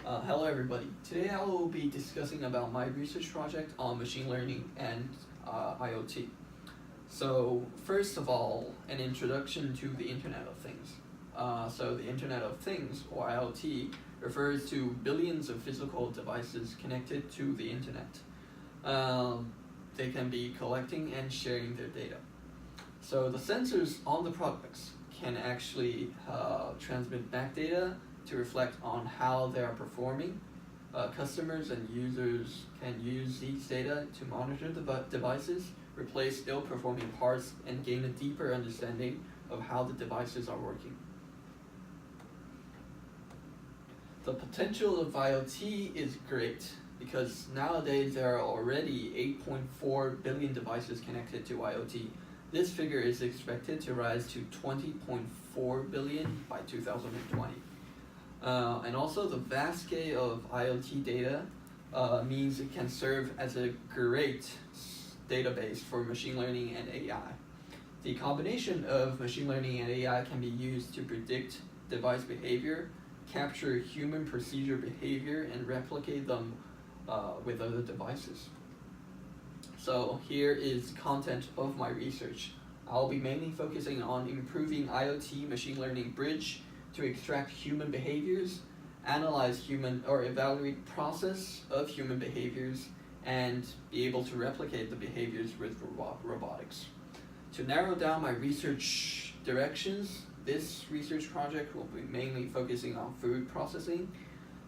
Hello everybody. Today I will be discussing about my research project on machine learning and IoT. So first of all, an introduction to the Internet of Things. So the Internet of Things, or IoT, refers to billions of physical devices connected to the Internet. They can be collecting and sharing their data. So the sensors on the products can actually transmit back data to reflect on how they are performing. Customers and users can use these data to monitor the devices, replace ill-performing parts, and gain a deeper understanding of how the devices are working. The potential of IoT is great because nowadays there are already 8.4 billion devices connected to IoT. This figure is expected to rise to 20.4 billion by 2020. And also the vast scale of IoT data means it can serve as a great database for machine learning and AI. The combination of machine learning and AI can be used to predict device behavior, capture human procedure behavior, and replicate them with other devices. So here is content of my research. I'll be mainly focusing on improving IoT machine learning bridge to extract human behaviors, analyze human or evaluate process of human behaviors, and be able to replicate the behaviors with robotics. To narrow down my research directions, this research project will be mainly focusing on food processing.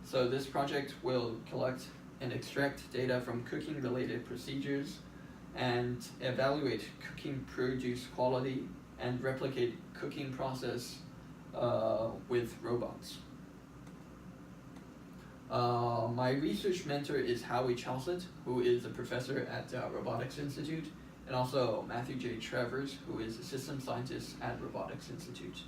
So this project will collect and extract data from cooking related procedures and evaluate cooking produce quality and replicate cooking process with robots. My research mentor is Howie Chalsett, who is a professor at Robotics Institute, and also Matthew J. Travers, who is a system scientist at Robotics Institute.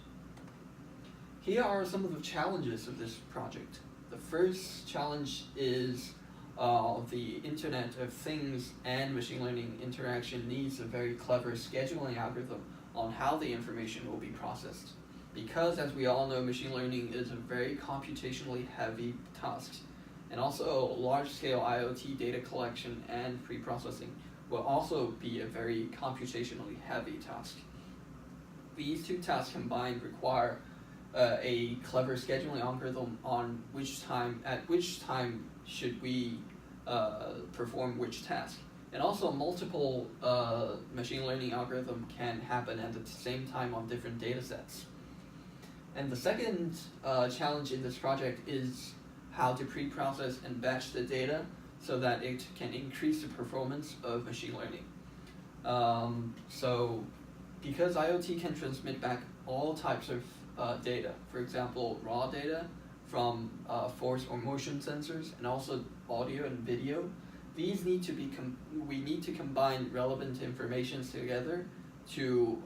Here are some of the challenges of this project. The first challenge is the Internet of Things and machine learning interaction needs a very clever scheduling algorithm on how the information will be processed. Because, as we all know, machine learning is a very computationally heavy task, and also large-scale IoT data collection and pre-processing will also be a very computationally heavy task. These two tasks combined require a clever scheduling algorithm on at which time should we perform which task. And also multiple machine learning algorithm can happen at the same time on different data sets. And the second challenge in this project is how to pre-process and batch the data so that it can increase the performance of machine learning. So because IoT can transmit back all types of data, for example, raw data from force or motion sensors, and also audio and video, these need to be we need to combine relevant information together to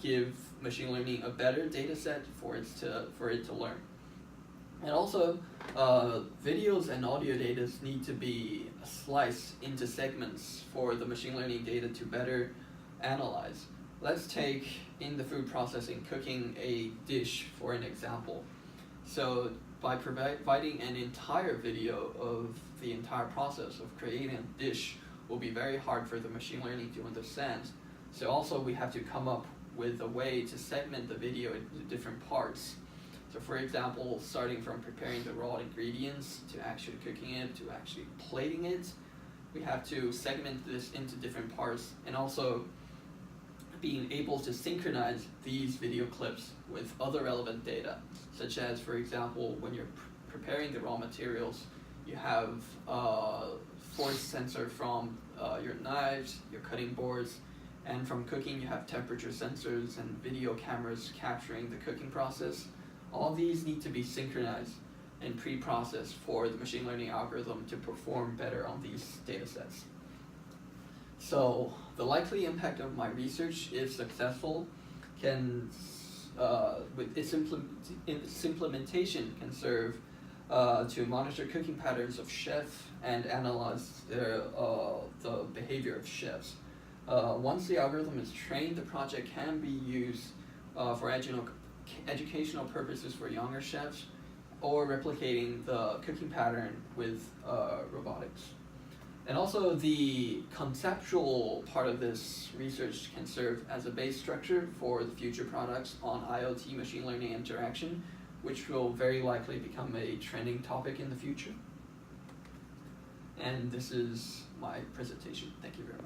give machine learning a better data set for it to learn. And also, videos and audio data need to be sliced into segments for the machine learning data to better analyze. Let's take in the food processing, cooking a dish for an example. So by providing an entire video of the entire process of creating a dish will be very hard for the machine learning to understand. So also we have to come up with a way to segment the video into different parts. So for example, starting from preparing the raw ingredients to actually cooking it to actually plating it, we have to segment this into different parts, and also being able to synchronize these video clips with other relevant data, such as, for example, when you're preparing the raw materials, you have force sensor from your knives, your cutting boards, and from cooking you have temperature sensors and video cameras capturing the cooking process. All these need to be synchronized and pre-processed for the machine learning algorithm to perform better on these data sets. So the likely impact of my research, if successful, can with its implementation can serve to monitor cooking patterns of chefs and analyze the behavior of chefs. Once the algorithm is trained, the project can be used for educational purposes for younger chefs, or replicating the cooking pattern with robotics. And also the conceptual part of this research can serve as a base structure for the future products on IoT machine learning interaction, which will very likely become a trending topic in the future. And this is my presentation. Thank you very much.